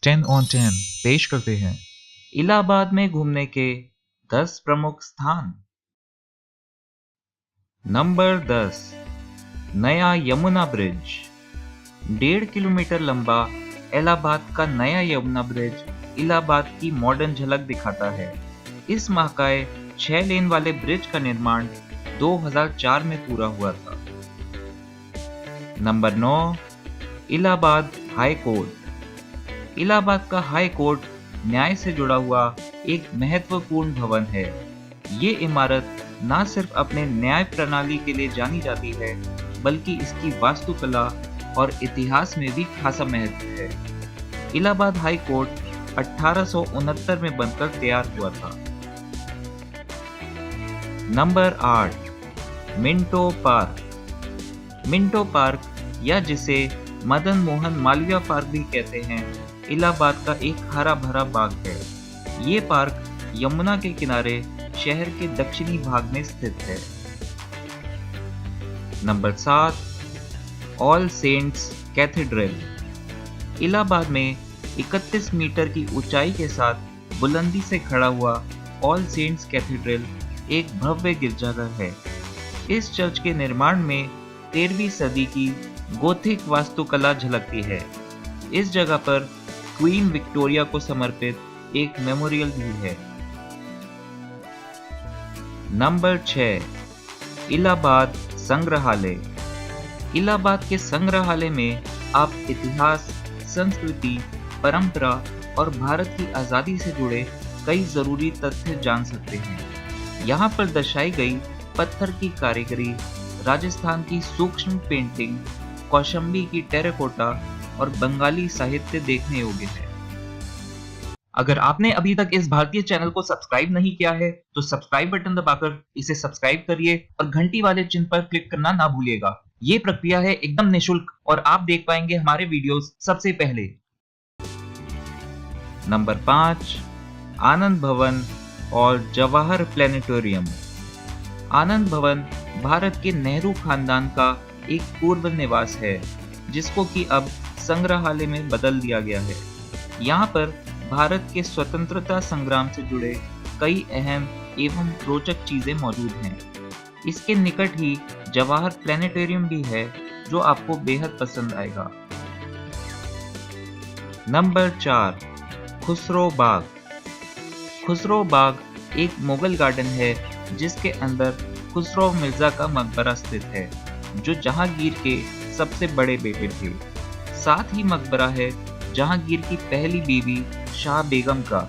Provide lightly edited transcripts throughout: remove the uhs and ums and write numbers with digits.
10 on 10 पेश करते हैं इलाहाबाद में घूमने के 10 प्रमुख स्थान। नंबर 10, नया यमुना ब्रिज। 1.5 किलोमीटर लंबा इलाहाबाद का नया यमुना ब्रिज इलाहाबाद की मॉडर्न झलक दिखाता है। इस महाकाय 6 लेन वाले ब्रिज का निर्माण 2004 में पूरा हुआ था। Number 9, Allahabad high court. Allahabad का हाई कोर्ट न्याय से जुड़ा हुआ एक महत्वपूर्ण भवन है। ये इमारत न सिर्फ अपने न्याय प्रणाली के लिए जानी जाती है, बल्कि इसकी वास्तुकला और इतिहास में भी खासा महत्व है। इलाहाबाद हाई कोर्ट 1869 में बनकर तैयार हुआ था। Number 8, Minto park. Minto park या जिसे मदन मोहन मालवीय पार्क भी कहते हैं, इलाहाबाद का एक हरा भरा बाग है। ये पार्क यमुना के किनारे शहर के दक्षिणी भाग में स्थित है। Number 7, All Saints Cathedral. Allahabad में 31 मीटर की ऊंचाई के साथ बुलंदी से खड़ा हुआ ऑल सेंट्स कैथेड्रल एक भव्य गिरजाघर है। इस चर्च के निर्माण में 13वीं सदी की गोथिक वास्तुकला झलकती है। इस जगह पर क्वीन विक्टोरिया को समर्पित एक मेमोरियल भी है। नंबर 6, इलाहाबाद संग्रहालय। इलाहाबाद के संग्रहालय में आप इतिहास, संस्कृति, परंपरा और भारत की आजादी से जुड़े कई जरूरी तथ्य जान सकते हैं। यहाँ पर दर्शाई गई पत्थर की कारीगरी, राजस्थान की सूक्ष्म पेंटिंग, कौशंबी की टेराकोटा और बंगाली साहित्य देखने योग्य है। अगर आपने अभी तक इस भारतीय चैनल को सब्सक्राइब नहीं किया है तो सब्सक्राइब बटन दबाकर इसे सब्सक्राइब करिए और घंटी वाले चिन्ह पर क्लिक करना ना भूलिएगा। ये प्रक्रिया है एकदम निशुल्क और आप देख पाएंगे हमारे वीडियोस सबसे पहले। नंबर 5, आनंद भवन और जवाहर प्लेनेटोरियम। आनंद भवन भारत के नेहरू खानदान का एक पूर्व निवास है, जिसको कि अब संग्रहालय में बदल दिया गया है। यहाँ पर भारत के स्वतंत्रता संग्राम से जुड़े कई अहम एवं रोचक चीजें मौजूद हैं। इसके निकट ही जवाहर प्लेनेटोरियम भी है, जो आपको बेहद पसंद आएगा। नंबर 4, खुसरो बाग। खुसरो बाग एक मुगल गार्डन है, जिसके अंदर खुसरो मिर्जा का मकबरा स्थित है, जो जहांगीर के सबसे बड़े बेटे थे। साथ ही मकबरा है जहांगीर की पहली बीवी शाह बेगम का।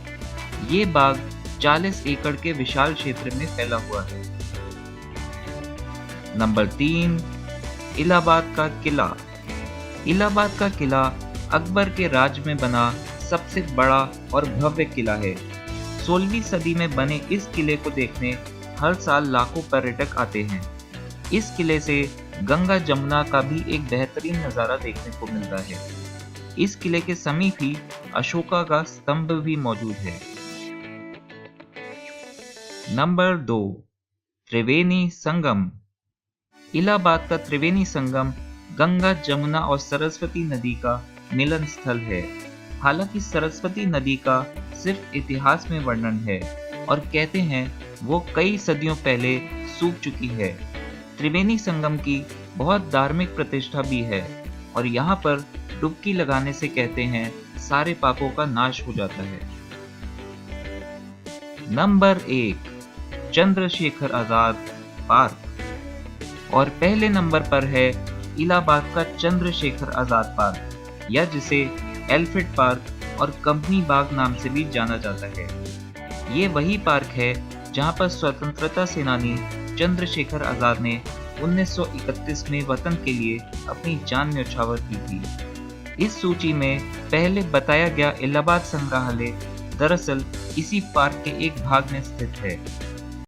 ये बाग 40 एकड़ के विशाल क्षेत्र में फैला हुआ है। नंबर 3, इलाहाबाद का किला। इलाहाबाद का किला अकबर के राज में बना सबसे बड़ा और भव्य किला है। 16वीं सदी में बने इस किले को देखने हर साल लाखों पर्यटक आते हैं। इस किले से गंगा जमुना का भी एक बेहतरीन नज़ारा देखने को मिलता है। इस किले के समीप ही अशोका का स्तंभ भी मौजूद है। नंबर 2, त्रिवेणी संगम। इलाहाबाद का त्रिवेणी संगम गंगा, जमुना और सरस्वती नदी का मिलन स्थल है। हालांकि सरस्वती नदी का सिर्फ इतिहास में वर्णन है और कहते हैं वो कई सदियों पहले सूख चुकी है। त्रिवेणी संगम की बहुत धार्मिक प्रतिष्ठा भी है और यहाँ पर डुबकी लगाने से कहते हैं सारे पापों का नाश हो जाता है। Number 1, Chandrashekhar Azad park. और पहले नंबर पर है इलाहाबाद का चंद्रशेखर आजाद पार्क, या जिसे एलिफेंट पार्क और कंपनी बाग नाम से भी जाना जाता है। ये वही पार्क है जहाँ पर स्वतंत्रता सेनानी चंद्रशेखर आजाद ने 1931 में वतन के लिए अपनी जान न्यौछावर की थी। इस सूची में पहले बताया गया इलाहाबाद संग्रहालय दरअसल इसी पार्क के एक भाग में स्थित है।